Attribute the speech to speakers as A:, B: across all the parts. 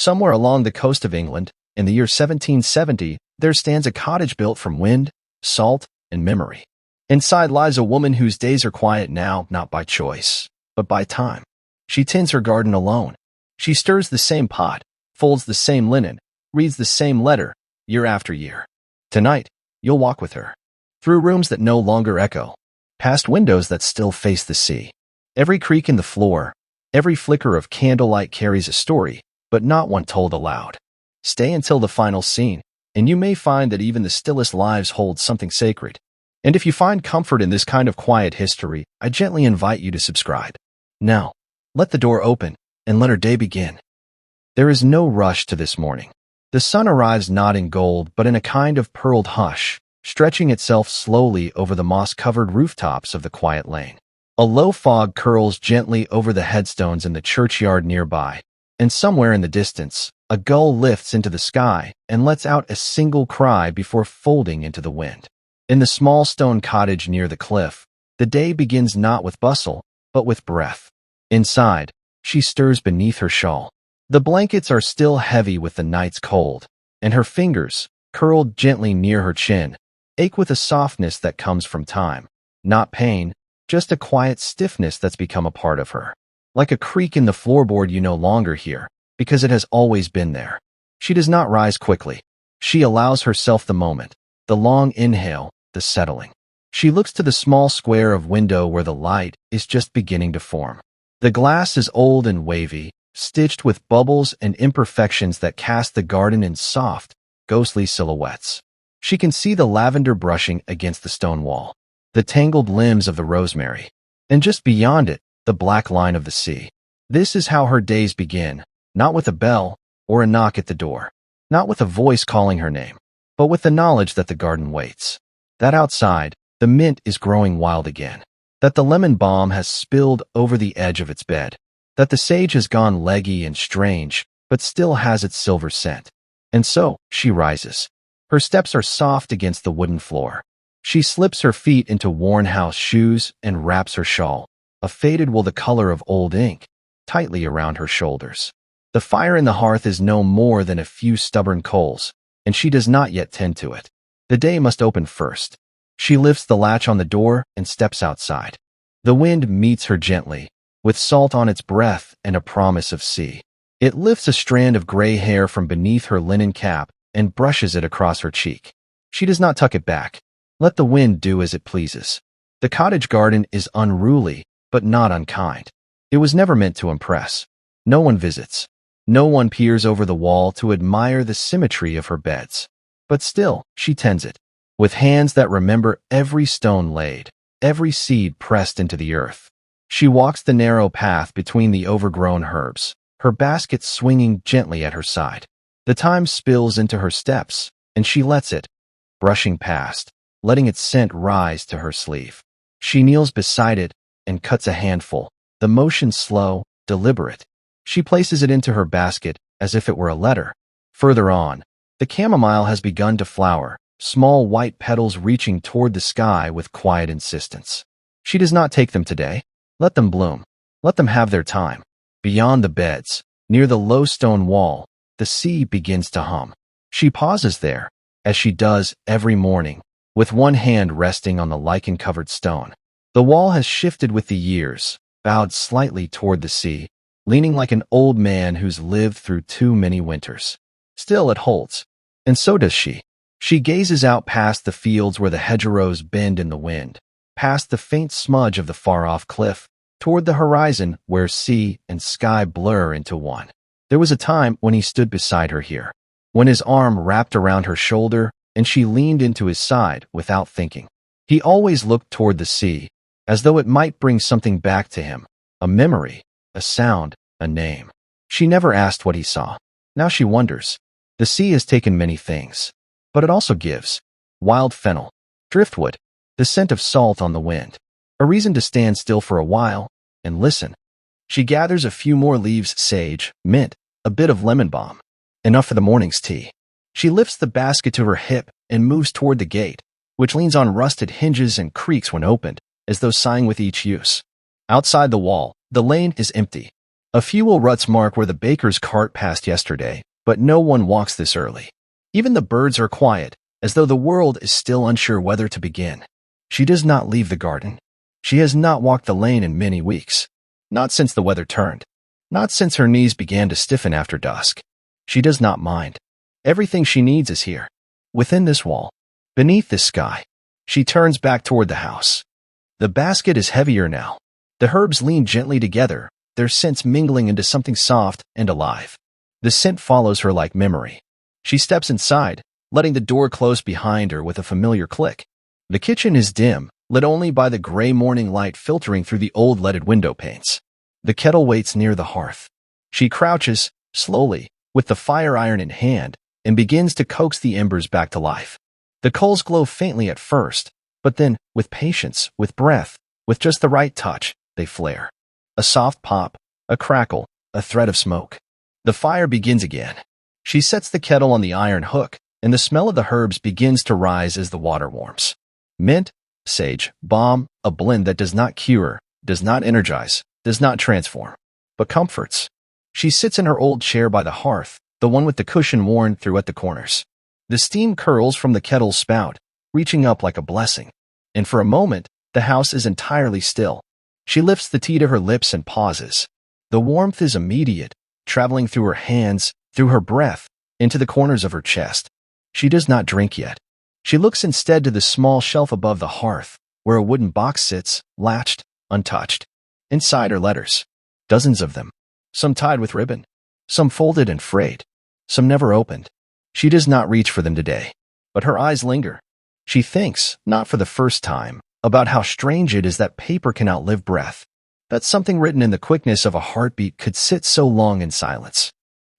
A: Somewhere along the coast of England, in the year 1770, there stands a cottage built from wind, salt, and memory. Inside lies a woman whose days are quiet now, not by choice, but by time. She tends her garden alone. She stirs the same pot, folds the same linen, reads the same letter, year after year. Tonight, you'll walk with her. Through rooms that no longer echo, past windows that still face the sea. Every creak in the floor, every flicker of candlelight carries a story, but not one told aloud. Stay until the final scene, and you may find that even the stillest lives hold something sacred. And if you find comfort in this kind of quiet history, I gently invite you to subscribe. Now, let the door open, and let our day begin. There is no rush to this morning. The sun arrives not in gold, but in a kind of pearled hush, stretching itself slowly over the moss-covered rooftops of the quiet lane. A low fog curls gently over the headstones in the churchyard nearby, and somewhere in the distance, a gull lifts into the sky and lets out a single cry before folding into the wind. In the small stone cottage near the cliff, the day begins not with bustle, but with breath. Inside, she stirs beneath her shawl. The blankets are still heavy with the night's cold, and her fingers, curled gently near her chin, ache with a softness that comes from time. Not pain, just a quiet stiffness that's become a part of her. Like a creak in the floorboard you no longer hear, because it has always been there. She does not rise quickly. She allows herself the moment, the long inhale, the settling. She looks to the small square of window where the light is just beginning to form. The glass is old and wavy, stitched with bubbles and imperfections that cast the garden in soft, ghostly silhouettes. She can see the lavender brushing against the stone wall, the tangled limbs of the rosemary, and just beyond it, the black line of the sea. This is how her days begin, not with a bell or a knock at the door, not with a voice calling her name, but with the knowledge that the garden waits, that outside, the mint is growing wild again, that the lemon balm has spilled over the edge of its bed, that the sage has gone leggy and strange, but still has its silver scent. And so, she rises. Her steps are soft against the wooden floor. She slips her feet into worn house shoes and wraps her shawl, a faded wool the color of old ink, tightly around her shoulders. The fire in the hearth is no more than a few stubborn coals, and she does not yet tend to it. The day must open first. She lifts the latch on the door and steps outside. The wind meets her gently, with salt on its breath and a promise of sea. It lifts a strand of gray hair from beneath her linen cap and brushes it across her cheek. She does not tuck it back. Let the wind do as it pleases. The cottage garden is unruly, but not unkind. It was never meant to impress. No one visits. No one peers over the wall to admire the symmetry of her beds. But still, she tends it, with hands that remember every stone laid, every seed pressed into the earth. She walks the narrow path between the overgrown herbs, her basket swinging gently at her side. The time spills into her steps, and she lets it, brushing past, letting its scent rise to her sleeve. She kneels beside it and cuts a handful, the motion slow, deliberate. She places it into her basket as if it were a letter. Further on, the chamomile has begun to flower, small white petals reaching toward the sky with quiet insistence. She does not take them today. Let them bloom. Let them have their time. Beyond the beds, near the low stone wall, the sea begins to hum. She pauses there, as she does every morning, with one hand resting on the lichen-covered stone. The wall has shifted with the years, bowed slightly toward the sea, leaning like an old man who's lived through too many winters. Still it holds, and so does she. She gazes out past the fields where the hedgerows bend in the wind, past the faint smudge of the far-off cliff, toward the horizon where sea and sky blur into one. There was a time when he stood beside her here, when his arm wrapped around her shoulder and she leaned into his side without thinking. He always looked toward the sea, as though it might bring something back to him, a memory, a sound, a name. She never asked what he saw. Now she wonders. The sea has taken many things, but it also gives wild fennel, driftwood, the scent of salt on the wind, a reason to stand still for a while and listen. She gathers a few more leaves, sage, mint, a bit of lemon balm, enough for the morning's tea. She lifts the basket to her hip and moves toward the gate, which leans on rusted hinges and creaks when opened, as though sighing with each use. Outside the wall, the lane is empty. A few ruts mark where the baker's cart passed yesterday, but no one walks this early. Even the birds are quiet, as though the world is still unsure whether to begin. She does not leave the garden. She has not walked the lane in many weeks. Not since the weather turned. Not since her knees began to stiffen after dusk. She does not mind. Everything she needs is here. Within this wall. Beneath this sky. She turns back toward the house. The basket is heavier now. The herbs lean gently together, their scents mingling into something soft and alive. The scent follows her like memory. She steps inside, letting the door close behind her with a familiar click. The kitchen is dim, lit only by the gray morning light filtering through the old leaded window panes. The kettle waits near the hearth. She crouches, slowly, with the fire iron in hand, and begins to coax the embers back to life. The coals glow faintly at first, but then, with patience, with breath, with just the right touch, they flare. A soft pop, a crackle, a thread of smoke. The fire begins again. She sets the kettle on the iron hook, and the smell of the herbs begins to rise as the water warms. Mint, sage, balm, a blend that does not cure, does not energize, does not transform, but comforts. She sits in her old chair by the hearth, the one with the cushion worn through at the corners. The steam curls from the kettle's spout, reaching up like a blessing. And for a moment, the house is entirely still. She lifts the tea to her lips and pauses. The warmth is immediate, traveling through her hands, through her breath, into the corners of her chest. She does not drink yet. She looks instead to the small shelf above the hearth, where a wooden box sits, latched, untouched. Inside are letters. Dozens of them. Some tied with ribbon. Some folded and frayed. Some never opened. She does not reach for them today, but her eyes linger. She thinks, not for the first time, about how strange it is that paper can outlive breath, that something written in the quickness of a heartbeat could sit so long in silence.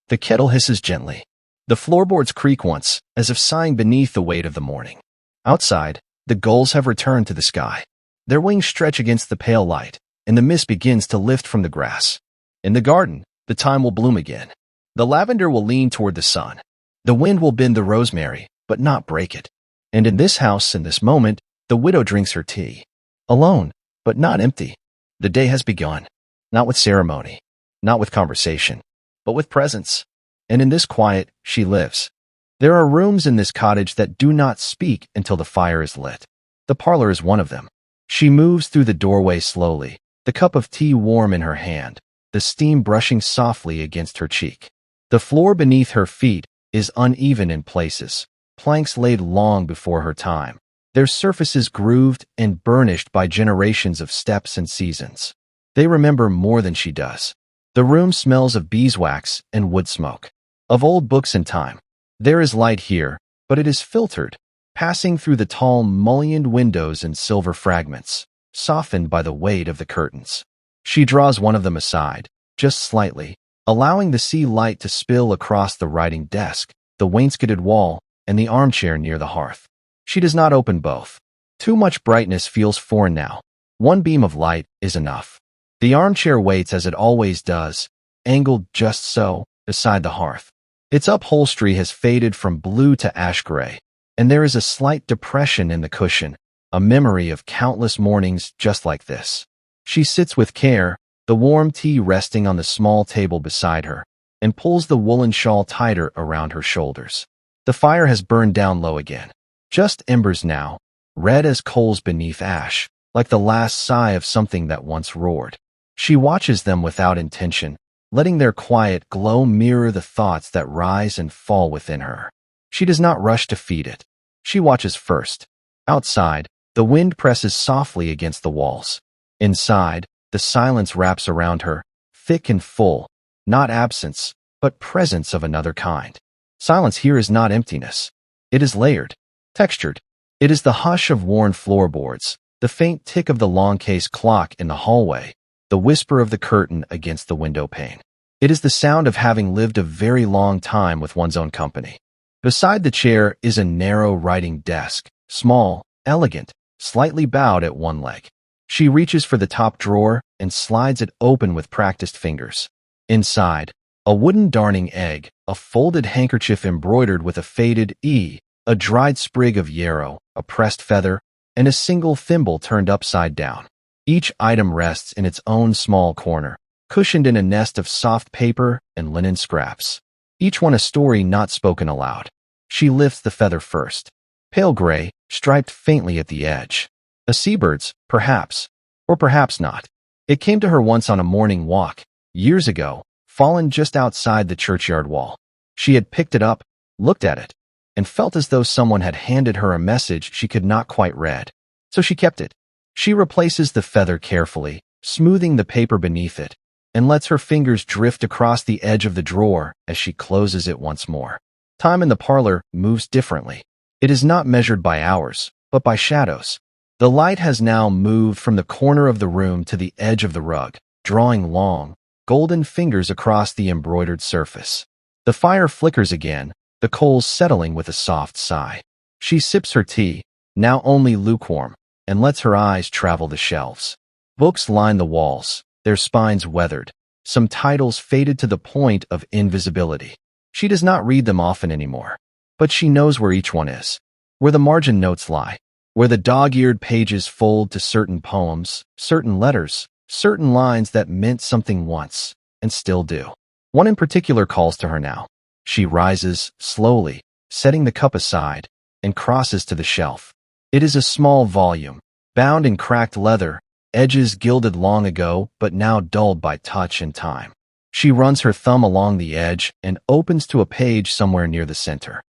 A: The kettle hisses gently. The floorboards creak once, as if sighing beneath the weight of the morning. Outside, the gulls have returned to the sky. Their wings stretch against the pale light, and the mist begins to lift from the grass. In the garden, the thyme will bloom again. The lavender will lean toward the sun. The wind will bend the rosemary, but not break it. And in this house, in this moment, the widow drinks her tea. Alone, but not empty. The day has begun. Not with ceremony, not with conversation, but with presence. And in this quiet, she lives. There are rooms in this cottage that do not speak until the fire is lit. The parlor is one of them. She moves through the doorway slowly, the cup of tea warm in her hand, the steam brushing softly against her cheek. The floor beneath her feet is uneven in places, planks laid long before her time, their surfaces grooved and burnished by generations of steps and seasons. They remember more than she does. The room smells of beeswax and wood smoke, of old books and time. There is light here, but it is filtered, passing through the tall, mullioned windows in silver fragments, softened by the weight of the curtains. She draws one of them aside, just slightly, allowing the sea light to spill across the writing desk, the wainscoted wall, and the armchair near the hearth. She does not open both. Too much brightness feels foreign now. One beam of light is enough. The armchair waits as it always does, angled just so, beside the hearth. Its upholstery has faded from blue to ash gray, and there is a slight depression in the cushion, a memory of countless mornings just like this. She sits with care, the warm tea resting on the small table beside her, and pulls the woolen shawl tighter around her shoulders. The fire has burned down low again. Just embers now, red as coals beneath ash, like the last sigh of something that once roared. She watches them without intention, letting their quiet glow mirror the thoughts that rise and fall within her. She does not rush to feed it. She watches first. Outside, the wind presses softly against the walls. Inside, the silence wraps around her, thick and full, not absence, but presence of another kind. Silence here is not emptiness. It is layered, textured. It is the hush of worn floorboards, the faint tick of the long case clock in the hallway, the whisper of the curtain against the window pane. It is the sound of having lived a very long time with one's own company. Beside the chair is a narrow writing desk, small, elegant, slightly bowed at one leg. She reaches for the top drawer and slides it open with practiced fingers. Inside, a wooden darning egg, a folded handkerchief embroidered with a faded E, a dried sprig of yarrow, a pressed feather, and a single thimble turned upside down. Each item rests in its own small corner, cushioned in a nest of soft paper and linen scraps. Each one a story not spoken aloud. She lifts the feather first. Pale gray, striped faintly at the edge. A seabird's, perhaps. Or perhaps not. It came to her once on a morning walk, years ago, fallen just outside the churchyard wall. She had picked it up, looked at it, and felt as though someone had handed her a message she could not quite read. So she kept it. She replaces the feather carefully, smoothing the paper beneath it, and lets her fingers drift across the edge of the drawer as she closes it once more. Time in the parlor moves differently. It is not measured by hours, but by shadows. The light has now moved from the corner of the room to the edge of the rug, drawing long, golden fingers across the embroidered surface. The fire flickers again, the coals settling with a soft sigh. She sips her tea, now only lukewarm, and lets her eyes travel the shelves. Books line the walls, their spines weathered, some titles faded to the point of invisibility. She does not read them often anymore, but she knows where each one is, where the margin notes lie, where the dog-eared pages fold to certain poems, certain letters, certain lines that meant something once, and still do. One in particular calls to her now. She rises, slowly, setting the cup aside, and crosses to the shelf. It is a small volume, bound in cracked leather, edges gilded long ago but now dulled by touch and time. She runs her thumb along the edge and opens to a page somewhere near the center.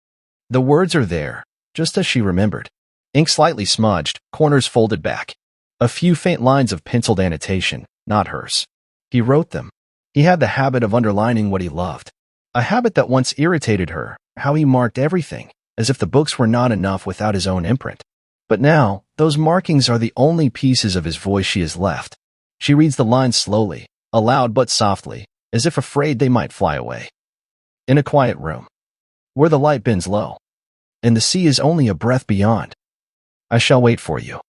A: The words are there, just as she remembered. Ink slightly smudged, corners folded back. A few faint lines of penciled annotation, not hers. He wrote them. He had the habit of underlining what he loved. A habit that once irritated her, how he marked everything, as if the books were not enough without his own imprint. But now, those markings are the only pieces of his voice she has left. She reads the lines slowly, aloud but softly, as if afraid they might fly away. In a quiet room, where the light bends low, and the sea is only a breath beyond, I shall wait for you.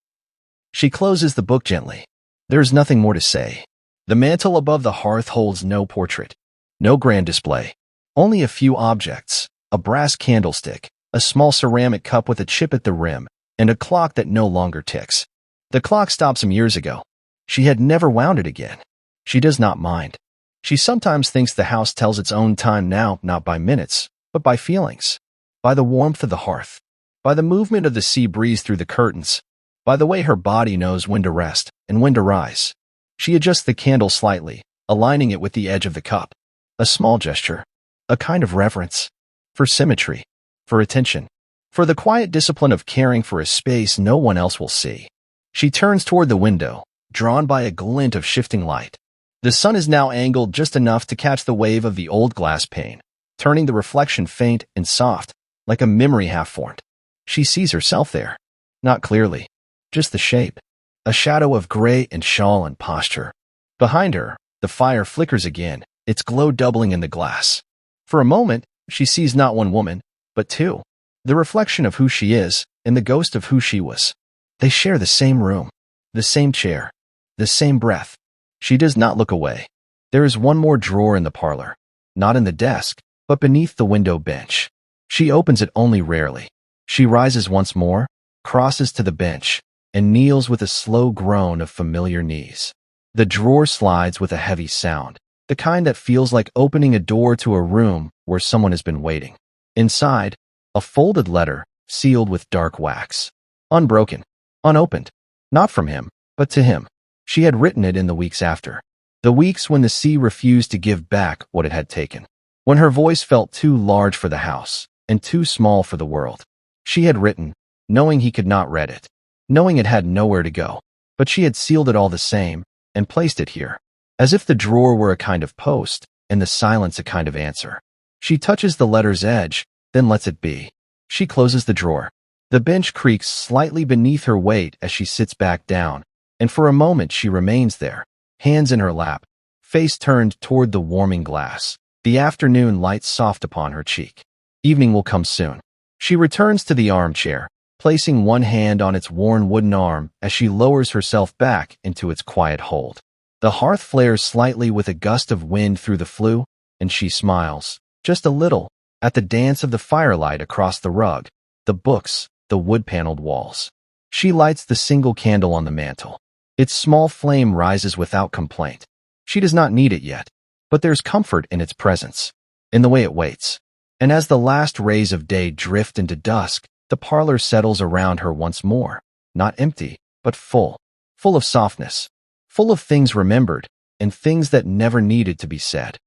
A: She closes the book gently. There is nothing more to say. The mantel above the hearth holds no portrait, no grand display, only a few objects, a brass candlestick, a small ceramic cup with a chip at the rim, and a clock that no longer ticks. The clock stopped some years ago. She had never wound it again. She does not mind. She sometimes thinks the house tells its own time now, not by minutes, but by feelings, by the warmth of the hearth, by the movement of the sea breeze through the curtains, by the way her body knows when to rest and when to rise. She adjusts the candle slightly, aligning it with the edge of the cup. A small gesture, a kind of reverence, for symmetry, for attention, for the quiet discipline of caring for a space no one else will see. She turns toward the window, drawn by a glint of shifting light. The sun is now angled just enough to catch the wave of the old glass pane, turning the reflection faint and soft, like a memory half-formed. She sees herself there. Not clearly, just the shape, a shadow of gray and shawl and posture. Behind her, the fire flickers again, its glow doubling in the glass. For a moment, she sees not one woman, but two, the reflection of who she is and the ghost of who she was. They share the same room, the same chair, the same breath. She does not look away. There is one more drawer in the parlor, not in the desk, but beneath the window bench. She opens it only rarely. She rises once more, crosses to the bench, and kneels with a slow groan of familiar knees. The drawer slides with a heavy sound, the kind that feels like opening a door to a room where someone has been waiting. Inside, a folded letter, sealed with dark wax. Unbroken, unopened, not from him, but to him. She had written it in the weeks after. The weeks when the sea refused to give back what it had taken. When her voice felt too large for the house, and too small for the world. She had written, knowing he could not read it, knowing it had nowhere to go. But she had sealed it all the same, and placed it here, as if the drawer were a kind of post, and the silence a kind of answer. She touches the letter's edge, then lets it be. She closes the drawer. The bench creaks slightly beneath her weight as she sits back down, and for a moment she remains there, hands in her lap, face turned toward the warming glass, the afternoon light soft upon her cheek. Evening will come soon. She returns to the armchair, placing one hand on its worn wooden arm as she lowers herself back into its quiet hold. The hearth flares slightly with a gust of wind through the flue, and she smiles, just a little, at the dance of the firelight across the rug, the books, the wood-paneled walls. She lights the single candle on the mantel. Its small flame rises without complaint. She does not need it yet, but there's comfort in its presence, in the way it waits. And as the last rays of day drift into dusk, the parlor settles around her once more, not empty, but full of softness, full of things remembered, and things that never needed to be said.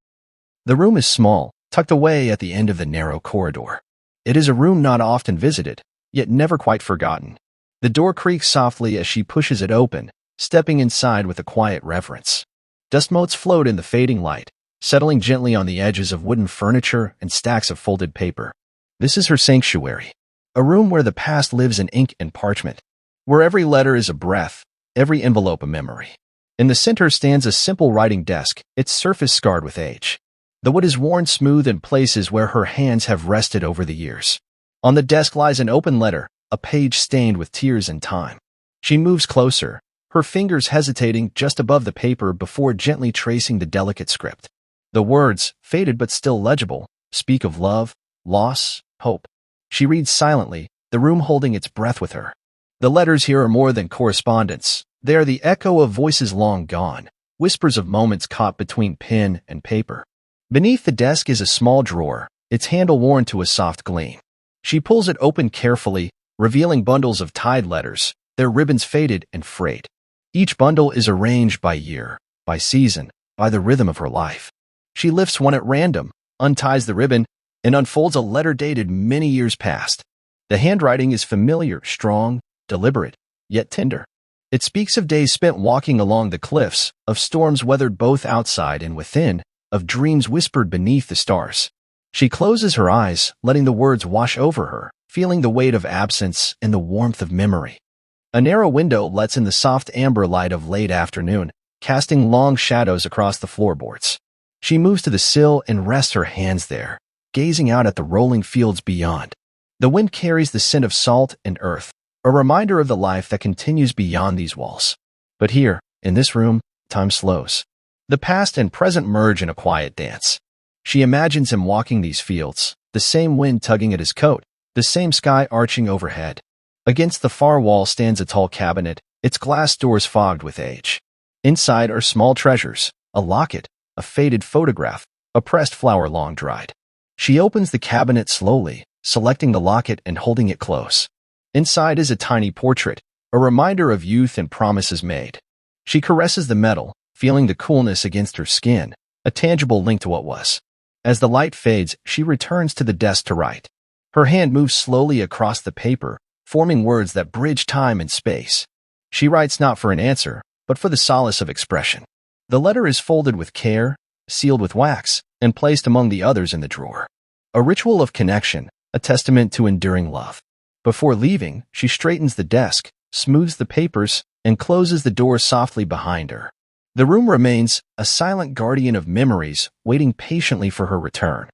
A: The room is small, tucked away at the end of the narrow corridor. It is a room not often visited, yet never quite forgotten. The door creaks softly as she pushes it open, stepping inside with a quiet reverence. Dust motes float in the fading light, settling gently on the edges of wooden furniture and stacks of folded paper. This is her sanctuary, a room where the past lives in ink and parchment, where every letter is a breath, every envelope a memory. In the center stands a simple writing desk, its surface scarred with age. The wood is worn smooth in places where her hands have rested over the years. On the desk lies an open letter, a page stained with tears and time. She moves closer, her fingers hesitating just above the paper before gently tracing the delicate script. The words, faded but still legible, speak of love, loss, hope. She reads silently, the room holding its breath with her. The letters here are more than correspondence. They are the echo of voices long gone, whispers of moments caught between pen and paper. Beneath the desk is a small drawer, its handle worn to a soft gleam. She pulls it open carefully, revealing bundles of tied letters, their ribbons faded and frayed. Each bundle is arranged by year, by season, by the rhythm of her life. She lifts one at random, unties the ribbon, and unfolds a letter dated many years past. The handwriting is familiar, strong, deliberate, yet tender. It speaks of days spent walking along the cliffs, of storms weathered both outside and within, of dreams whispered beneath the stars. She closes her eyes, letting the words wash over her, feeling the weight of absence and the warmth of memory. A narrow window lets in the soft amber light of late afternoon, casting long shadows across the floorboards. She moves to the sill and rests her hands there, gazing out at the rolling fields beyond. The wind carries the scent of salt and earth, a reminder of the life that continues beyond these walls. But here, in this room, time slows. The past and present merge in a quiet dance. She imagines him walking these fields, the same wind tugging at his coat, the same sky arching overhead. Against the far wall stands a tall cabinet, its glass doors fogged with age. Inside are small treasures, a locket, a faded photograph, a pressed flower long dried. She opens the cabinet slowly, selecting the locket and holding it close. Inside is a tiny portrait, a reminder of youth and promises made. She caresses the metal, feeling the coolness against her skin, a tangible link to what was. As the light fades, she returns to the desk to write. Her hand moves slowly across the paper, forming words that bridge time and space. She writes not for an answer, but for the solace of expression. The letter is folded with care, sealed with wax, and placed among the others in the drawer. A ritual of connection, a testament to enduring love. Before leaving, she straightens the desk, smooths the papers, and closes the door softly behind her. The room remains a silent guardian of memories, waiting patiently for her return.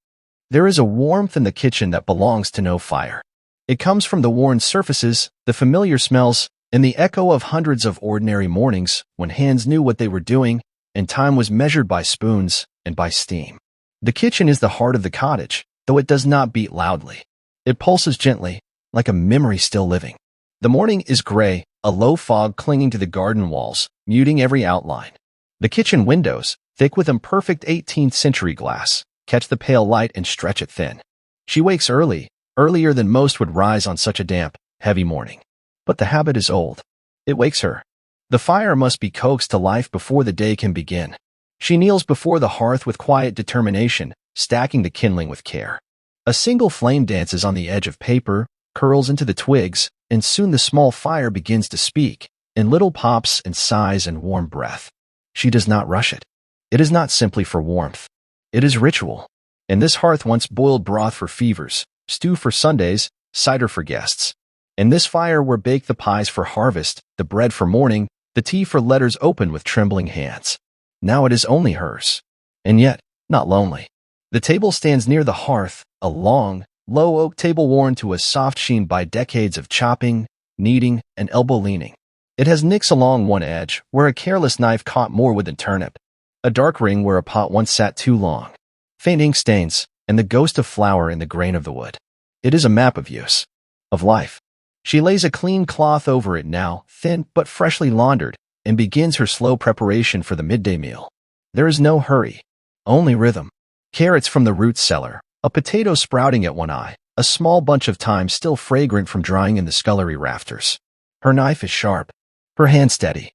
A: There is a warmth in the kitchen that belongs to no fire. It comes from the worn surfaces, the familiar smells, and the echo of hundreds of ordinary mornings when hands knew what they were doing and time was measured by spoons and by steam. The kitchen is the heart of the cottage, though it does not beat loudly. It pulses gently, like a memory still living. The morning is gray, a low fog clinging to the garden walls, muting every outline. The kitchen windows, thick with imperfect 18th-century glass, catch the pale light and stretch it thin. She wakes early, earlier than most would rise on such a damp, heavy morning. But the habit is old. It wakes her. The fire must be coaxed to life before the day can begin. She kneels before the hearth with quiet determination, stacking the kindling with care. A single flame dances on the edge of paper, curls into the twigs, and soon the small fire begins to speak, in little pops and sighs and warm breath. She does not rush it. It is not simply for warmth. It is ritual. And this hearth once boiled broth for fevers, stew for Sundays, cider for guests. In this fire were baked the pies for harvest, the bread for morning, the tea for letters opened with trembling hands. Now it is only hers. And yet, not lonely. The table stands near the hearth, a long, low oak table worn to a soft sheen by decades of chopping, kneading, and elbow leaning. It has nicks along one edge, where a careless knife caught more wood than turnip, a dark ring where a pot once sat too long, faint ink stains, and the ghost of flour in the grain of the wood. It is a map of use, of life. She lays a clean cloth over it now, thin but freshly laundered, and begins her slow preparation for the midday meal. There is no hurry, only rhythm. Carrots from the root cellar, a potato sprouting at one eye, a small bunch of thyme still fragrant from drying in the scullery rafters. Her knife is sharp, her hand steady.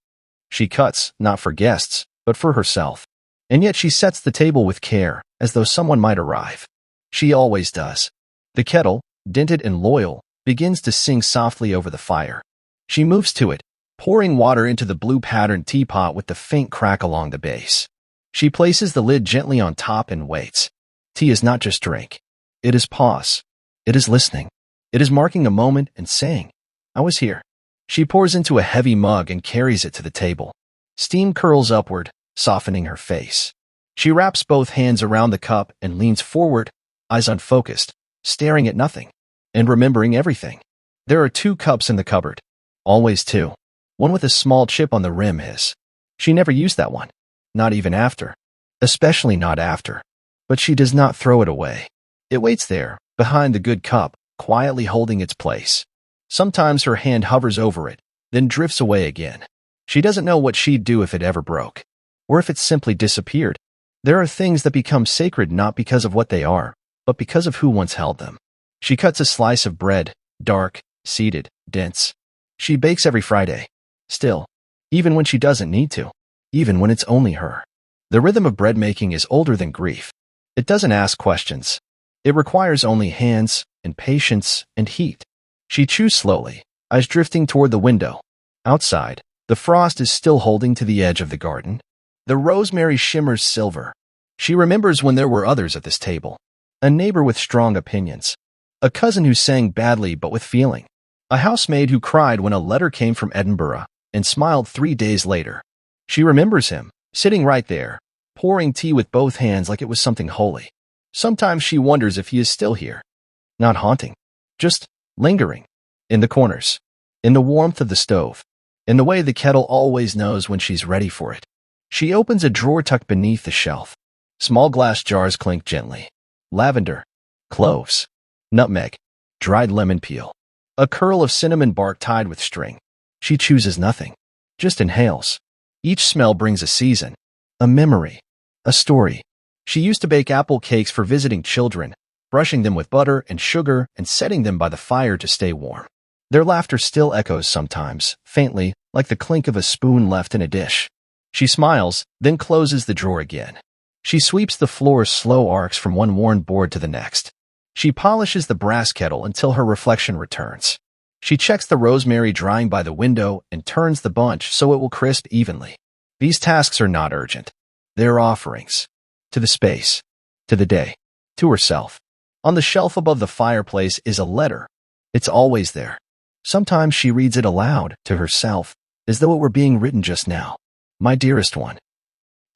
A: She cuts, not for guests, but for herself. And yet she sets the table with care, as though someone might arrive. She always does. The kettle, dented and loyal, begins to sing softly over the fire. She moves to it, pouring water into the blue-patterned teapot with the faint crack along the base. She places the lid gently on top and waits. Tea is not just drink. It is pause. It is listening. It is marking a moment and saying, "I was here." She pours into a heavy mug and carries it to the table. Steam curls upward, softening her face. She wraps both hands around the cup and leans forward, eyes unfocused, staring at nothing, and remembering everything. There are 2 cups in the cupboard. Always 2. One with a small chip on the rim is. She never used that one. Not even after. Especially not after. But she does not throw it away. It waits there, behind the good cup, quietly holding its place. Sometimes her hand hovers over it, then drifts away again. She doesn't know what she'd do if it ever broke. Or if it simply disappeared. There are things that become sacred not because of what they are, but because of who once held them. She cuts a slice of bread, dark, seeded, dense. She bakes every Friday. Still. Even when she doesn't need to. Even when it's only her. The rhythm of bread making is older than grief. It doesn't ask questions. It requires only hands, and patience, and heat. She chews slowly, eyes drifting toward the window. Outside, the frost is still holding to the edge of the garden. The rosemary shimmers silver. She remembers when there were others at this table. A neighbor with strong opinions. A cousin who sang badly but with feeling. A housemaid who cried when a letter came from Edinburgh and smiled 3 days later. She remembers him, sitting right there, pouring tea with both hands like it was something holy. Sometimes she wonders if he is still here. Not haunting. Just lingering. In the corners. In the warmth of the stove. In the way the kettle always knows when she's ready for it. She opens a drawer tucked beneath the shelf. Small glass jars clink gently. Lavender. Cloves. Nutmeg. Dried lemon peel. A curl of cinnamon bark tied with string. She chooses nothing. Just inhales. Each smell brings a season. A memory. A story. She used to bake apple cakes for visiting children, brushing them with butter and sugar and setting them by the fire to stay warm. Their laughter still echoes sometimes, faintly, like the clink of a spoon left in a dish. She smiles, then closes the drawer again. She sweeps the floor's slow arcs from one worn board to the next. She polishes the brass kettle until her reflection returns. She checks the rosemary drying by the window and turns the bunch so it will crisp evenly. These tasks are not urgent. They're offerings. To the space. To the day. To herself. On the shelf above the fireplace is a letter. It's always there. Sometimes she reads it aloud, to herself, as though it were being written just now. My dearest one.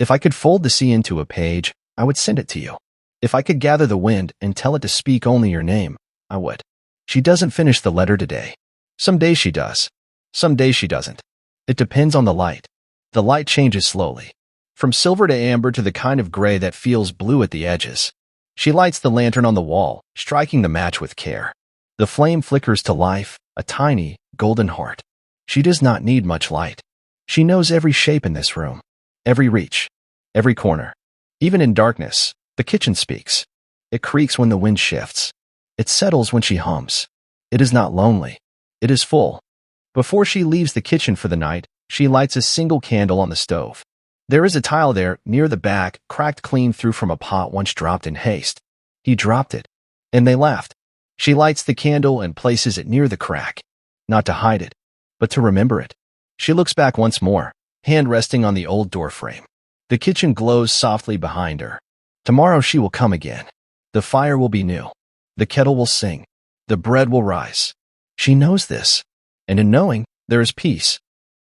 A: If I could fold the sea into a page, I would send it to you. If I could gather the wind and tell it to speak only your name, I would. She doesn't finish the letter today. Some days she does. Some days she doesn't. It depends on the light. The light changes slowly. From silver to amber to the kind of gray that feels blue at the edges. She lights the lantern on the wall, striking the match with care. The flame flickers to life, a tiny, golden heart. She does not need much light. She knows every shape in this room. Every reach. Every corner. Even in darkness, the kitchen speaks. It creaks when the wind shifts. It settles when she hums. It is not lonely. It is full. Before she leaves the kitchen for the night, she lights a single candle on the stove. There is a tile there, near the back, cracked clean through from a pot once dropped in haste. He dropped it. And they laughed. She lights the candle and places it near the crack. Not to hide it, but to remember it. She looks back once more, hand resting on the old door frame. The kitchen glows softly behind her. Tomorrow she will come again. The fire will be new. The kettle will sing. The bread will rise. She knows this. And in knowing, there is peace.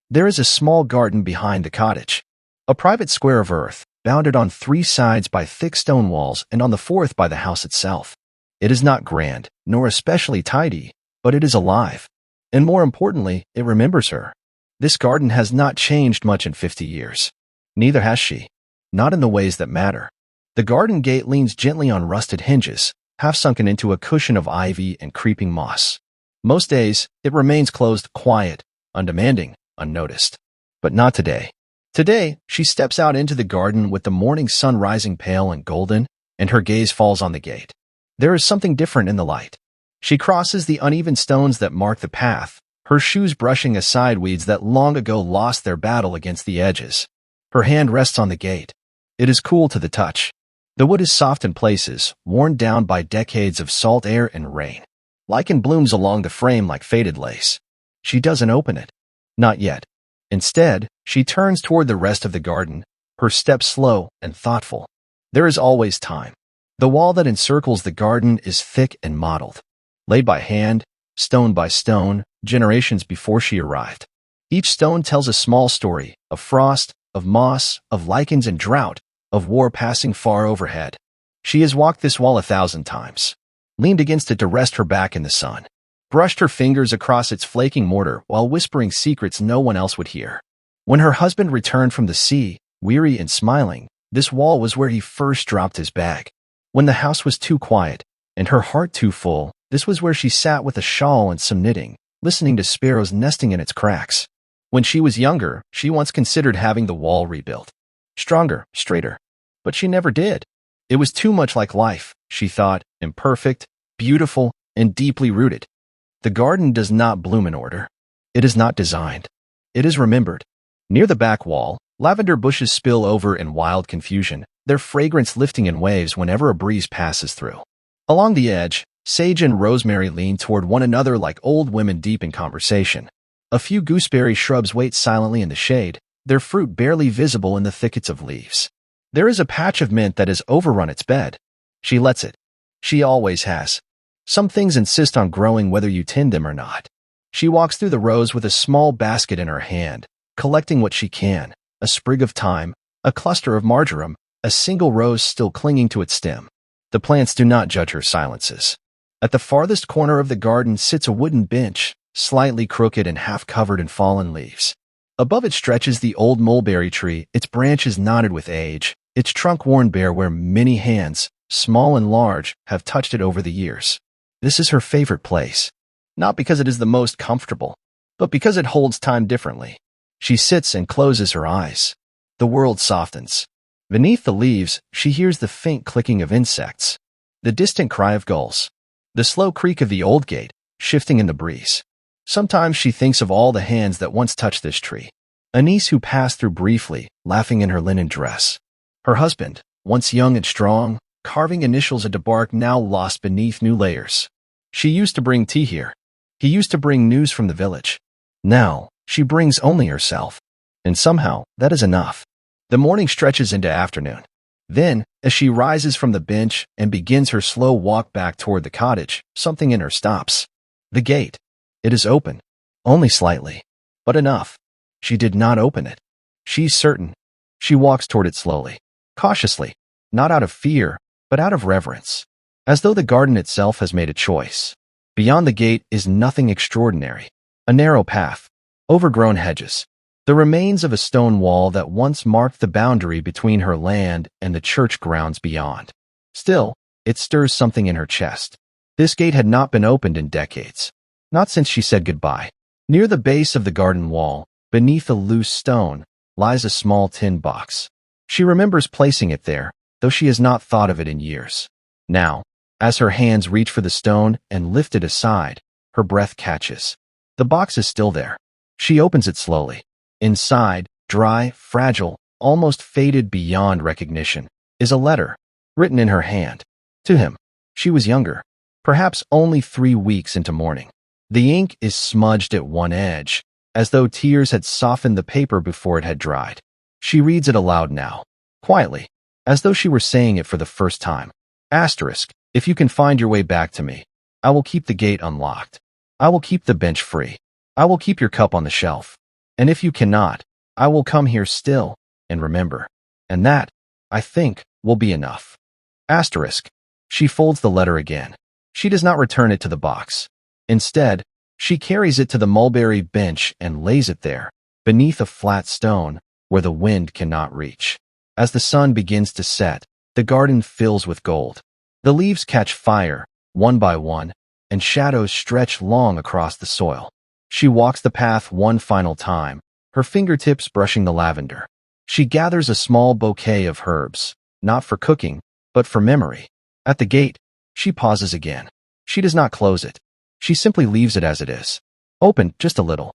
A: There is a small garden behind the cottage. A private square of earth, bounded on 3 sides by thick stone walls and on the 4th by the house itself. It is not grand, nor especially tidy, but it is alive. And more importantly, it remembers her. This garden has not changed much in 50 years. Neither has she. Not in the ways that matter. The garden gate leans gently on rusted hinges, half sunken into a cushion of ivy and creeping moss. Most days, it remains closed, quiet, undemanding, unnoticed. But not today. Today, she steps out into the garden with the morning sun rising pale and golden, and her gaze falls on the gate. There is something different in the light. She crosses the uneven stones that mark the path, her shoes brushing aside weeds that long ago lost their battle against the edges. Her hand rests on the gate. It is cool to the touch. The wood is soft in places, worn down by decades of salt air and rain. Lichen blooms along the frame like faded lace. She doesn't open it. Not yet. Instead, she turns toward the rest of the garden, her steps slow and thoughtful. There is always time. The wall that encircles the garden is thick and mottled, laid by hand, stone by stone, generations before she arrived. Each stone tells a small story, of frost, of moss, of lichens and drought, of war passing far overhead. She has walked this wall 1,000 times, leaned against it to rest her back in the sun, brushed her fingers across its flaking mortar while whispering secrets no one else would hear. When her husband returned from the sea, weary and smiling, this wall was where he first dropped his bag. When the house was too quiet, and her heart too full, this was where she sat with a shawl and some knitting, listening to sparrows nesting in its cracks. When she was younger, she once considered having the wall rebuilt. Stronger, straighter. But she never did. It was too much like life, she thought, imperfect, beautiful, and deeply rooted. The garden does not bloom in order. It is not designed. It is remembered. Near the back wall, lavender bushes spill over in wild confusion, their fragrance lifting in waves whenever a breeze passes through. Along the edge, sage and rosemary lean toward one another like old women deep in conversation. A few gooseberry shrubs wait silently in the shade, their fruit barely visible in the thickets of leaves. There is a patch of mint that has overrun its bed. She lets it. She always has. Some things insist on growing whether you tend them or not. She walks through the rows with a small basket in her hand, collecting what she can, a sprig of thyme, a cluster of marjoram, a single rose still clinging to its stem. The plants do not judge her silences. At the farthest corner of the garden sits a wooden bench, slightly crooked and half covered in fallen leaves. Above it stretches the old mulberry tree, its branches knotted with age, its trunk worn bare where many hands, small and large, have touched it over the years. This is her favorite place. Not because it is the most comfortable, but because it holds time differently. She sits and closes her eyes. The world softens. Beneath the leaves, she hears the faint clicking of insects, the distant cry of gulls, the slow creak of the old gate, shifting in the breeze. Sometimes she thinks of all the hands that once touched this tree. A niece who passed through briefly, laughing in her linen dress. Her husband, once young and strong, carving initials into bark now lost beneath new layers. She used to bring tea here. He used to bring news from the village. Now, she brings only herself. And somehow, that is enough. The morning stretches into afternoon. Then, as she rises from the bench and begins her slow walk back toward the cottage, something in her stops. The gate. It is open. Only slightly. But enough. She did not open it. She's certain. She walks toward it slowly. Cautiously. Not out of fear, but out of reverence. As though the garden itself has made a choice. Beyond the gate is nothing extraordinary. A narrow path. Overgrown hedges. The remains of a stone wall that once marked the boundary between her land and the church grounds beyond. Still, it stirs something in her chest. This gate had not been opened in decades. Not since she said goodbye. Near the base of the garden wall, beneath a loose stone, lies a small tin box. She remembers placing it there, though she has not thought of it in years. Now, as her hands reach for the stone and lift it aside, her breath catches. The box is still there. She opens it slowly. Inside, dry, fragile, almost faded beyond recognition, is a letter, written in her hand. To him. She was younger, perhaps only 3 weeks into mourning. The ink is smudged at one edge, as though tears had softened the paper before it had dried. She reads it aloud now, quietly, as though she were saying it for the first time. Asterisk, if you can find your way back to me, I will keep the gate unlocked. I will keep the bench free. I will keep your cup on the shelf. And if you cannot, I will come here still, and remember. And that, I think, will be enough. Asterisk. She folds the letter again. She does not return it to the box. Instead, she carries it to the mulberry bench and lays it there, beneath a flat stone, where the wind cannot reach. As the sun begins to set, the garden fills with gold. The leaves catch fire, one by one, and shadows stretch long across the soil. She walks the path one final time, her fingertips brushing the lavender. She gathers a small bouquet of herbs, not for cooking, but for memory. At the gate, she pauses again. She does not close it. She simply leaves it as it is. Open, just a little.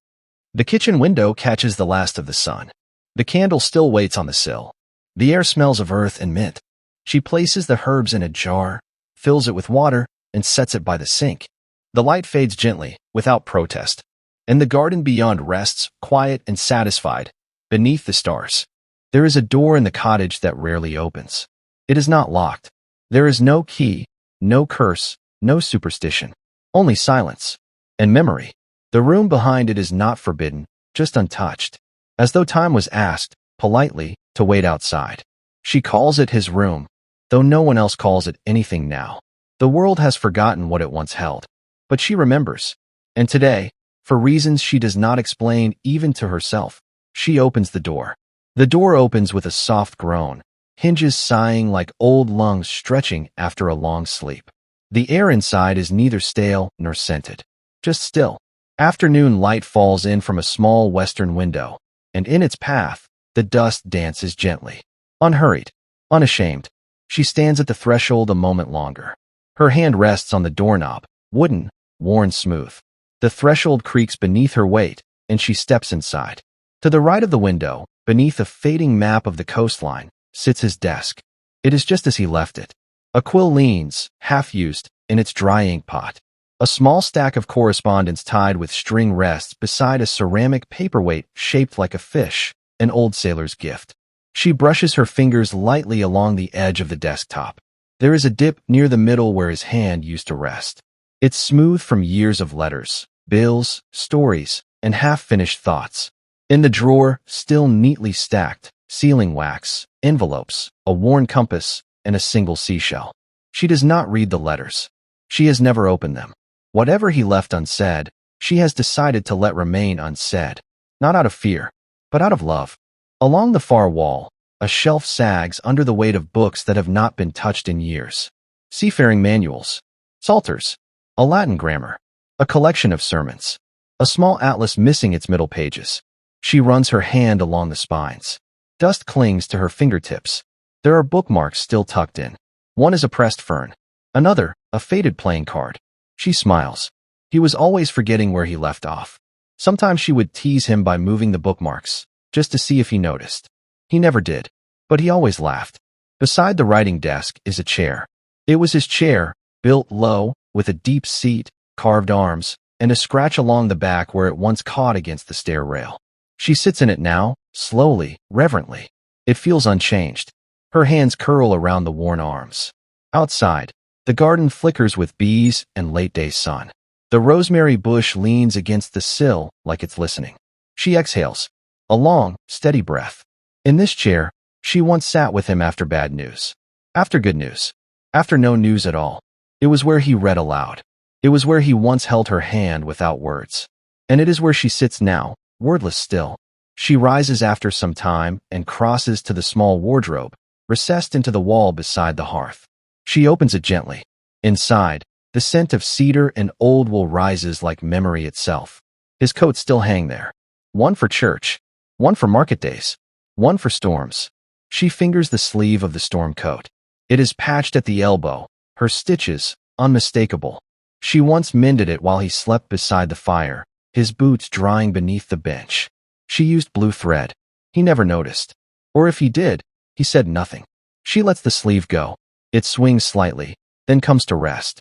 A: The kitchen window catches the last of the sun. The candle still waits on the sill. The air smells of earth and mint. She places the herbs in a jar, fills it with water, and sets it by the sink. The light fades gently, without protest, and the garden beyond rests, quiet and satisfied, beneath the stars. There is a door in the cottage that rarely opens. It is not locked. There is no key, no curse, no superstition, only silence and memory. The room behind it is not forbidden, just untouched, as though time was asked, politely, to wait outside. She calls it his room, though no one else calls it anything now. The world has forgotten what it once held, but she remembers. And today, for reasons she does not explain even to herself, she opens the door. The door opens with a soft groan, hinges sighing like old lungs stretching after a long sleep. The air inside is neither stale nor scented, just still. Afternoon light falls in from a small western window, and in its path, the dust dances gently. Unhurried, unashamed, she stands at the threshold a moment longer. Her hand rests on the doorknob, wooden, worn smooth. The threshold creaks beneath her weight, and she steps inside. To the right of the window, beneath a fading map of the coastline, sits his desk. It is just as he left it. A quill leans, half-used, in its dry ink pot. A small stack of correspondence tied with string rests beside a ceramic paperweight shaped like a fish, an old sailor's gift. She brushes her fingers lightly along the edge of the desktop. There is a dip near the middle where his hand used to rest. It's smooth from years of letters, bills, stories, and half-finished thoughts. In the drawer, still neatly stacked, sealing wax, envelopes, a worn compass, and a single seashell. She does not read the letters. She has never opened them. Whatever he left unsaid, she has decided to let remain unsaid, not out of fear, but out of love. Along the far wall, a shelf sags under the weight of books that have not been touched in years. Seafaring manuals, psalters, a Latin grammar, a collection of sermons, a small atlas missing its middle pages. She runs her hand along the spines. Dust clings to her fingertips. There are bookmarks still tucked in. One is a pressed fern, another, a faded playing card. She smiles. He was always forgetting where he left off. Sometimes she would tease him by moving the bookmarks, just to see if he noticed. He never did, but he always laughed. Beside the writing desk is a chair. It was his chair, built low, with a deep seat, carved arms, and a scratch along the back where it once caught against the stair rail. She sits in it now, slowly, reverently. It feels unchanged. Her hands curl around the worn arms. Outside, the garden flickers with bees and late-day sun. The rosemary bush leans against the sill like it's listening. She exhales, a long, steady breath. In this chair, she once sat with him after bad news, after good news, after no news at all. It was where he read aloud. It was where he once held her hand without words. And it is where she sits now, wordless still. She rises after some time and crosses to the small wardrobe, recessed into the wall beside the hearth. She opens it gently. Inside, the scent of cedar and old wool rises like memory itself. His coats still hang there. One for church, one for market days, one for storms. She fingers the sleeve of the storm coat. It is patched at the elbow, her stitches unmistakable. She once mended it while he slept beside the fire, his boots drying beneath the bench. She used blue thread. He never noticed. Or if he did, he said nothing. She lets the sleeve go. It swings slightly, then comes to rest.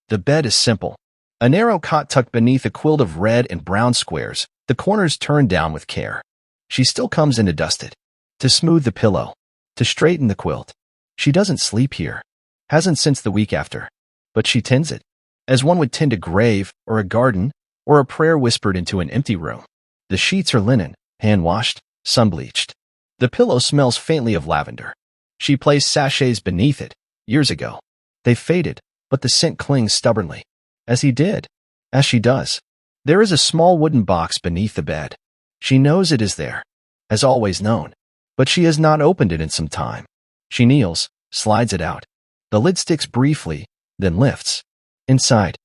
A: The bed is simple. A narrow cot tucked beneath a quilt of red and brown squares, the corners turned down with care. She still comes in to dust it, to smooth the pillow, to straighten the quilt. She doesn't sleep here. Hasn't since the week after. But she tends it, as one would tend a grave or a garden or a prayer whispered into an empty room. The sheets are linen, hand-washed, sun-bleached. The pillow smells faintly of lavender. She placed sachets beneath it, years ago. They faded, but the scent clings stubbornly. As he did. As she does. There is a small wooden box beneath the bed. She knows it is there. Has always known. But she has not opened it in some time. She kneels, slides it out. The lid sticks briefly, then lifts. Inside.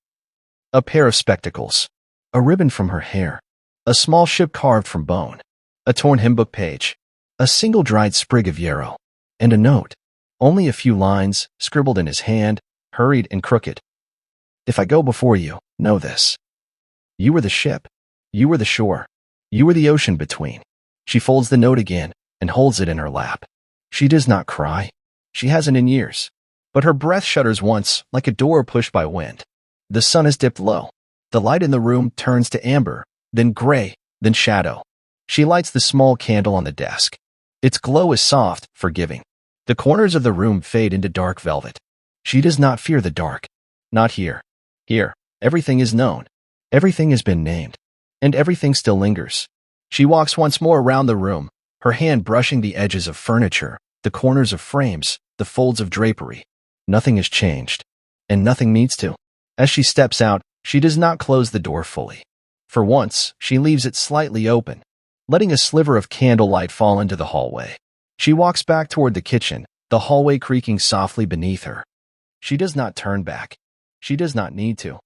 A: A pair of spectacles. A ribbon from her hair. A small ship carved from bone. A torn hymn book page. A single dried sprig of yarrow. And a note. Only a few lines, scribbled in his hand, hurried and crooked. If I go before you, know this. You were the ship. You were the shore. You were the ocean between. She folds the note again and holds it in her lap. She does not cry. She hasn't in years. But her breath shudders once, like a door pushed by wind. The sun has dipped low. The light in the room turns to amber, then gray, then shadow. She lights the small candle on the desk. Its glow is soft, forgiving. The corners of the room fade into dark velvet. She does not fear the dark. Not here. Here, everything is known. Everything has been named. And everything still lingers. She walks once more around the room, her hand brushing the edges of furniture, the corners of frames, the folds of drapery. Nothing has changed. And nothing needs to. As she steps out, she does not close the door fully. For once, she leaves it slightly open, letting a sliver of candlelight fall into the hallway. She walks back toward the kitchen, the hallway creaking softly beneath her. She does not turn back. She does not need to.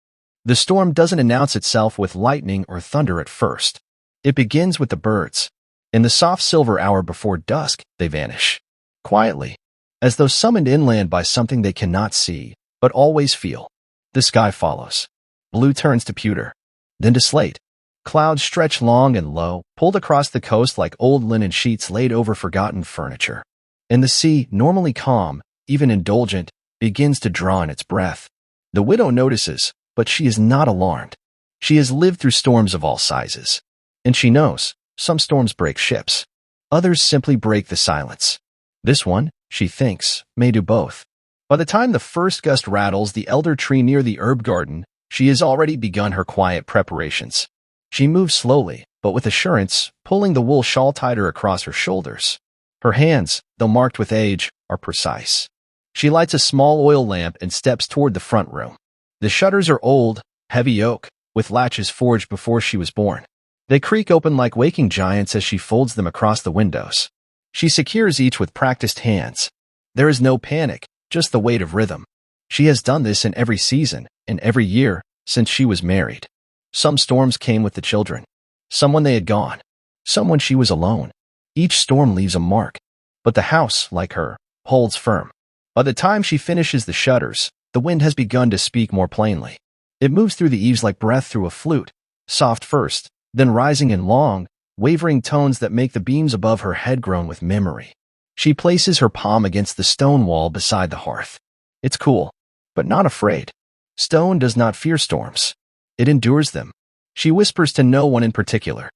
A: The storm doesn't announce itself with lightning or thunder at first. It begins with the birds. In the soft silver hour before dusk, they vanish. Quietly, as though summoned inland by something they cannot see, but always feel. The sky follows. Blue turns to pewter, then to slate. Clouds stretch long and low, pulled across the coast like old linen sheets laid over forgotten furniture. And the sea, normally calm, even indulgent, begins to draw in its breath. The widow notices, but she is not alarmed. She has lived through storms of all sizes. And she knows, some storms break ships. Others simply break the silence. This one, she thinks, may do both. By the time the first gust rattles the elder tree near the herb garden, she has already begun her quiet preparations. She moves slowly, but with assurance, pulling the wool shawl tighter across her shoulders. Her hands, though marked with age, are precise. She lights a small oil lamp and steps toward the front room. The shutters are old, heavy oak, with latches forged before she was born. They creak open like waking giants as she folds them across the windows. She secures each with practiced hands. There is no panic, just the weight of rhythm. She has done this in every season, and every year, since she was married. Some storms came with the children. Some when they had gone. Some when she was alone. Each storm leaves a mark. But the house, like her, holds firm. By the time she finishes the shutters, the wind has begun to speak more plainly. It moves through the eaves like breath through a flute, soft first, then rising in long, wavering tones that make the beams above her head groan with memory. She places her palm against the stone wall beside the hearth. It's cool, but not afraid. Stone does not fear storms. It endures them. She whispers to no one in particular.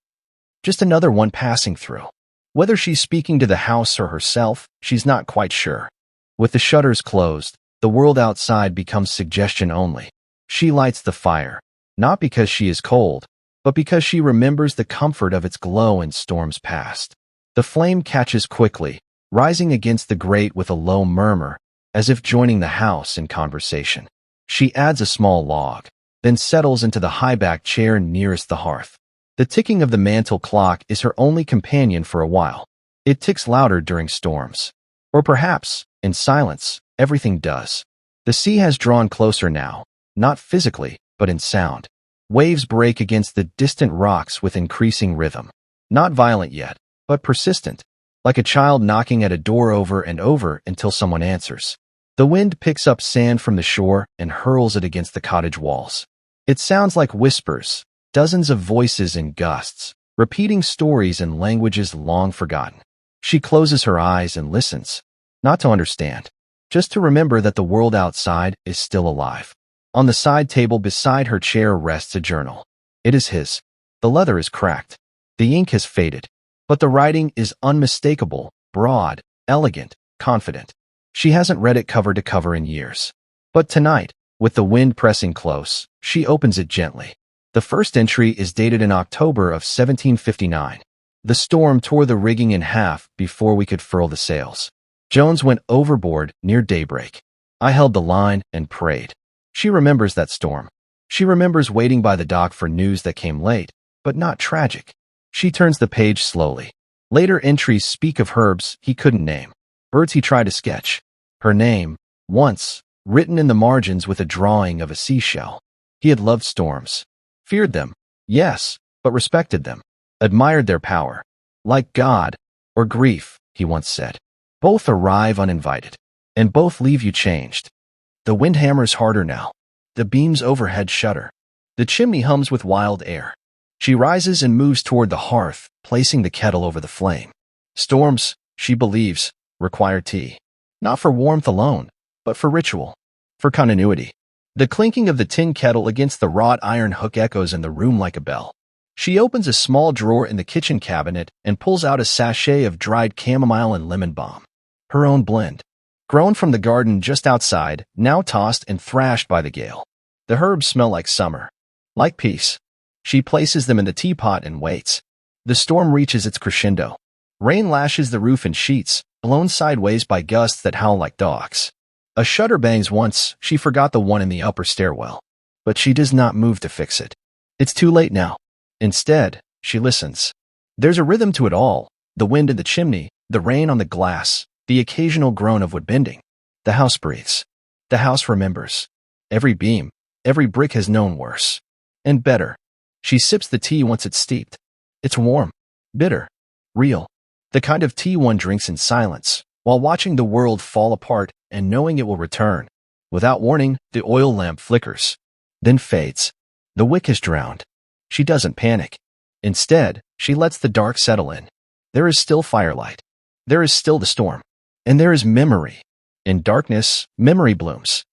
A: Just another one passing through. Whether she's speaking to the house or herself, she's not quite sure. With the shutters closed, the world outside becomes suggestion only. She lights the fire, not because she is cold, but because she remembers the comfort of its glow in storms past. The flame catches quickly, rising against the grate with a low murmur, as if joining the house in conversation. She adds a small log, then settles into the high-backed chair nearest the hearth. The ticking of the mantel clock is her only companion for a while. It ticks louder during storms. Or perhaps, in silence, everything does. The sea has drawn closer now, not physically, but in sound. Waves break against the distant rocks with increasing rhythm. Not violent yet, but persistent, like a child knocking at a door over and over until someone answers. The wind picks up sand from the shore and hurls it against the cottage walls. It sounds like whispers, dozens of voices in gusts, repeating stories in languages long forgotten. She closes her eyes and listens, not to understand, just to remember that the world outside is still alive. On the side table beside her chair rests a journal. It is his. The leather is cracked. The ink has faded. But the writing is unmistakable, broad, elegant, confident. She hasn't read it cover to cover in years. But tonight, with the wind pressing close, she opens it gently. The first entry is dated in October of 1759. The storm tore the rigging in half before we could furl the sails. Jones went overboard near daybreak. I held the line and prayed. She remembers that storm. She remembers waiting by the dock for news that came late, but not tragic. She turns the page slowly. Later entries speak of herbs he couldn't name, birds he tried to sketch. Her name, once, written in the margins with a drawing of a seashell. He had loved storms. Feared them, yes, but respected them. Admired their power. Like God, or grief, he once said. Both arrive uninvited, and both leave you changed. The wind hammers harder now. The beams overhead shudder. The chimney hums with wild air. She rises and moves toward the hearth, placing the kettle over the flame. Storms, she believes, require tea. Not for warmth alone, but for ritual, for continuity. The clinking of the tin kettle against the wrought iron hook echoes in the room like a bell. She opens a small drawer in the kitchen cabinet and pulls out a sachet of dried chamomile and lemon balm. Her own blend. Grown from the garden just outside, now tossed and thrashed by the gale. The herbs smell like summer, like peace. She places them in the teapot and waits. The storm reaches its crescendo. Rain lashes the roof in sheets, blown sideways by gusts that howl like dogs. A shutter bangs once. She forgot the one in the upper stairwell. But she does not move to fix it. It's too late now. Instead, she listens. There's a rhythm to it all. The wind in the chimney, the rain on the glass, the occasional groan of wood bending. The house breathes. The house remembers. Every beam, every brick has known worse. And better. She sips the tea once it's steeped. It's warm, bitter, real. The kind of tea one drinks in silence, while watching the world fall apart and knowing it will return. Without warning, the oil lamp flickers, then fades. The wick is drowned. She doesn't panic. Instead, she lets the dark settle in. There is still firelight. There is still the storm. And there is memory. In darkness, memory blooms.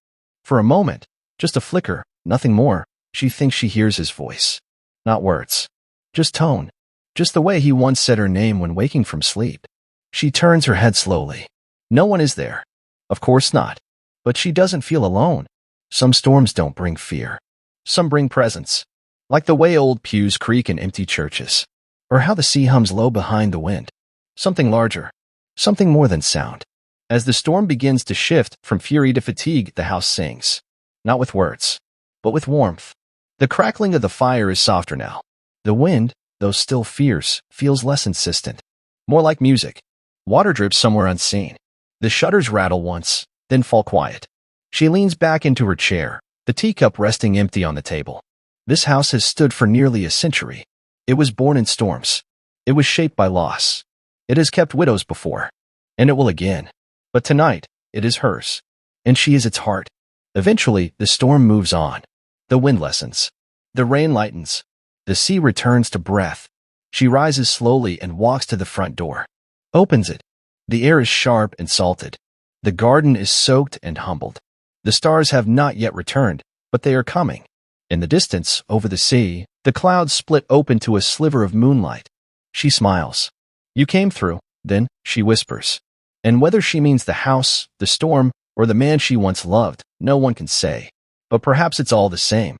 A: For a moment, just a flicker, nothing more, she thinks she hears his voice. Not words. Just tone. Just the way he once said her name when waking from sleep. She turns her head slowly. No one is there. Of course not. But she doesn't feel alone. Some storms don't bring fear. Some bring presence. Like the way old pews creak in empty churches. Or how the sea hums low behind the wind. Something larger. Something more than sound. As the storm begins to shift from fury to fatigue, the house sings. Not with words, but with warmth. The crackling of the fire is softer now. The wind, though still fierce, feels less insistent. More like music. Water drips somewhere unseen. The shutters rattle once, then fall quiet. She leans back into her chair, the teacup resting empty on the table. This house has stood for nearly a century. It was born in storms. It was shaped by loss. It has kept widows before, and it will again. But tonight, it is hers, and she is its heart. Eventually, the storm moves on. The wind lessens. The rain lightens. The sea returns to breath. She rises slowly and walks to the front door. Opens it. The air is sharp and salted. The garden is soaked and humbled. The stars have not yet returned, but they are coming. In the distance, over the sea, the clouds split open to a sliver of moonlight. She smiles. You came through, then, she whispers. And whether she means the house, the storm, or the man she once loved, no one can say. But perhaps it's all the same.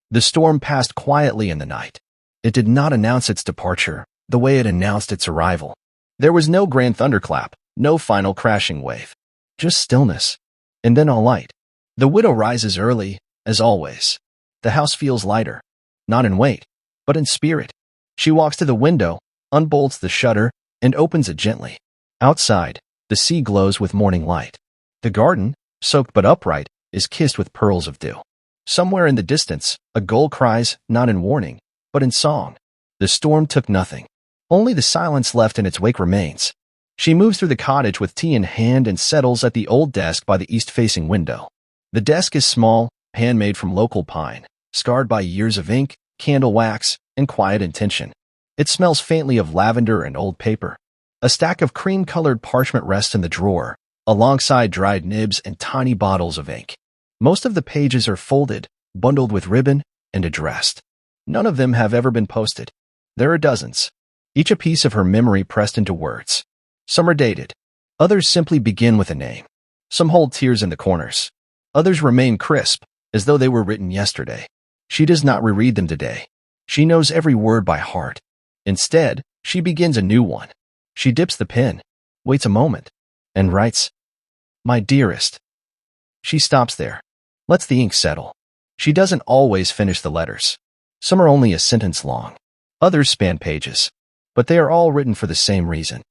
A: The storm passed quietly in the night. It did not announce its departure, the way it announced its arrival. There was no grand thunderclap, no final crashing wave. Just stillness. And then all light. The widow rises early, as always. The house feels lighter. Not in weight, but in spirit. She walks to the window, unbolts the shutter, and opens it gently. Outside, the sea glows with morning light. The garden, soaked but upright, is kissed with pearls of dew. Somewhere in the distance, a gull cries, not in warning, but in song. The storm took nothing. Only the silence left in its wake remains. She moves through the cottage with tea in hand and settles at the old desk by the east-facing window. The desk is small, handmade from local pine, scarred by years of ink, candle wax, and quiet intention. It smells faintly of lavender and old paper. A stack of cream-colored parchment rests in the drawer, alongside dried nibs and tiny bottles of ink. Most of the pages are folded, bundled with ribbon, and addressed. None of them have ever been posted. There are dozens, each a piece of her memory pressed into words. Some are dated. Others simply begin with a name. Some hold tears in the corners. Others remain crisp, as though they were written yesterday. She does not reread them today. She knows every word by heart. Instead, she begins a new one. She dips the pen, waits a moment, and writes, "My dearest." She stops there, lets the ink settle. She doesn't always finish the letters. Some are only a sentence long. Others span pages. But they are all written for the same reason.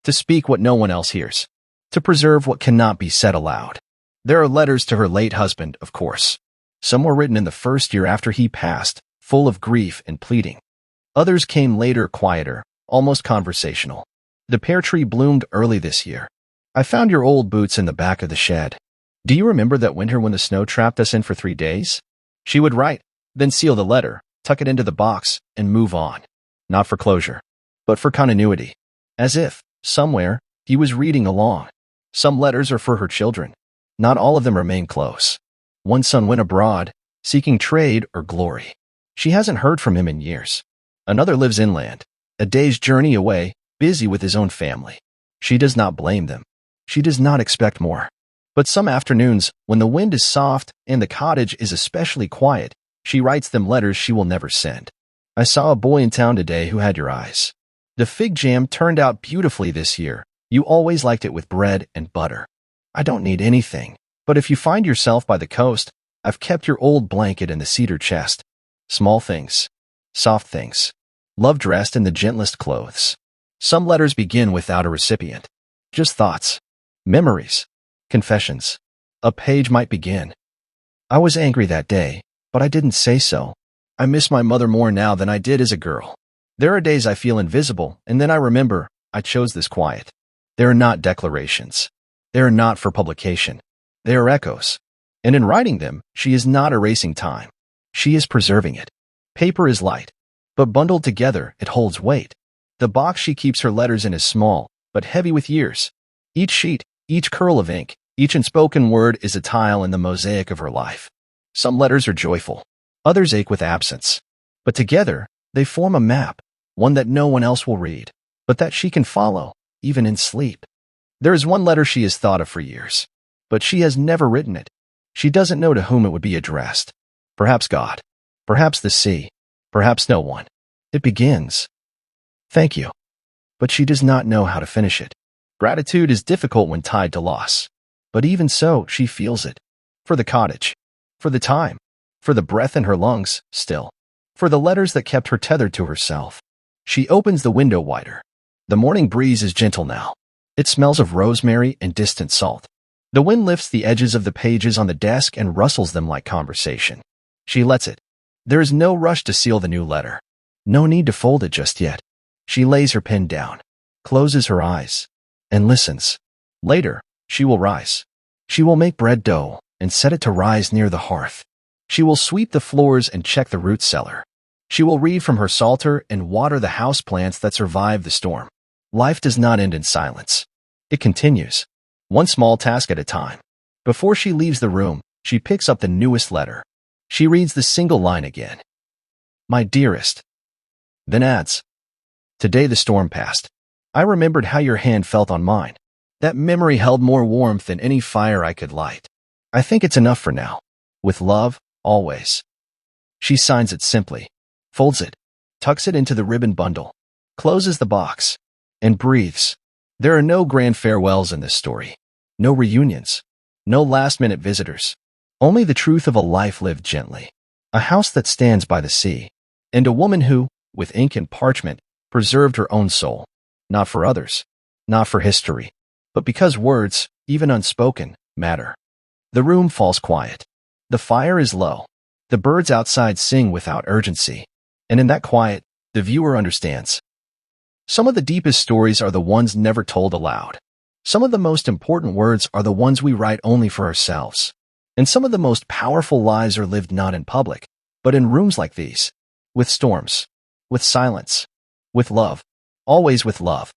A: To speak what no one else hears. To preserve what cannot be said aloud. There are letters to her late husband, of course. Some were written in the first year after he passed, full of grief and pleading. Others came later, quieter, almost conversational. The pear tree bloomed early this year. I found your old boots in the back of the shed. Do you remember that winter when the snow trapped us in for 3 days? She would write, then seal the letter, tuck it into the box, and move on. Not for closure, but for continuity. As if, somewhere, he was reading along. Some letters are for her children. Not all of them remain close. One son went abroad, seeking trade or glory. She hasn't heard from him in years. Another lives inland, a day's journey away, busy with his own family. She does not blame them. She does not expect more. But some afternoons, when the wind is soft and the cottage is especially quiet, she writes them letters she will never send. I saw a boy in town today who had your eyes. The fig jam turned out beautifully this year. You always liked it with bread and butter. I don't need anything, but if you find yourself by the coast, I've kept your old blanket in the cedar chest. Small things. Soft things. Love dressed in the gentlest clothes. Some letters begin without a recipient. Just thoughts. Memories. Confessions. A page might begin. I was angry that day, but I didn't say so. I miss my mother more now than I did as a girl. There are days I feel invisible, and then I remember I chose this quiet. They are not declarations. They are not for publication. They are echoes. And in writing them, she is not erasing time. She is preserving it. Paper is light, but bundled together, it holds weight. The box she keeps her letters in is small, but heavy with years. Each sheet, each curl of ink, each unspoken word is a tile in the mosaic of her life. Some letters are joyful. Others ache with absence. But together, they form a map, one that no one else will read, but that she can follow, even in sleep. There is one letter she has thought of for years, but she has never written it. She doesn't know to whom it would be addressed. Perhaps God. Perhaps the sea. Perhaps no one. It begins. Thank you. But she does not know how to finish it. Gratitude is difficult when tied to loss. But even so, she feels it. For the cottage. For the time. For the breath in her lungs, still. For the letters that kept her tethered to herself. She opens the window wider. The morning breeze is gentle now. It smells of rosemary and distant salt. The wind lifts the edges of the pages on the desk and rustles them like conversation. She lets it. There is no rush to seal the new letter. No need to fold it just yet. She lays her pen down, closes her eyes, and listens. Later, she will rise. She will make bread dough and set it to rise near the hearth. She will sweep the floors and check the root cellar. She will read from her psalter and water the houseplants that survive the storm. Life does not end in silence. It continues, one small task at a time. Before she leaves the room, she picks up the newest letter. She reads the single line again. My dearest. Then adds, today the storm passed. I remembered how your hand felt on mine. That memory held more warmth than any fire I could light. I think it's enough for now. With love, always. She signs it simply, folds it, tucks it into the ribbon bundle, closes the box, and breathes. There are no grand farewells in this story. No reunions. No last-minute visitors. Only the truth of a life lived gently. A house that stands by the sea. And a woman who, with ink and parchment, preserved her own soul. Not for others. Not for history. But because words, even unspoken, matter. The room falls quiet. The fire is low. The birds outside sing without urgency. And in that quiet, the viewer understands. Some of the deepest stories are the ones never told aloud. Some of the most important words are the ones we write only for ourselves. And some of the most powerful lives are lived not in public, but in rooms like these. With storms. With silence. With love. Always with love.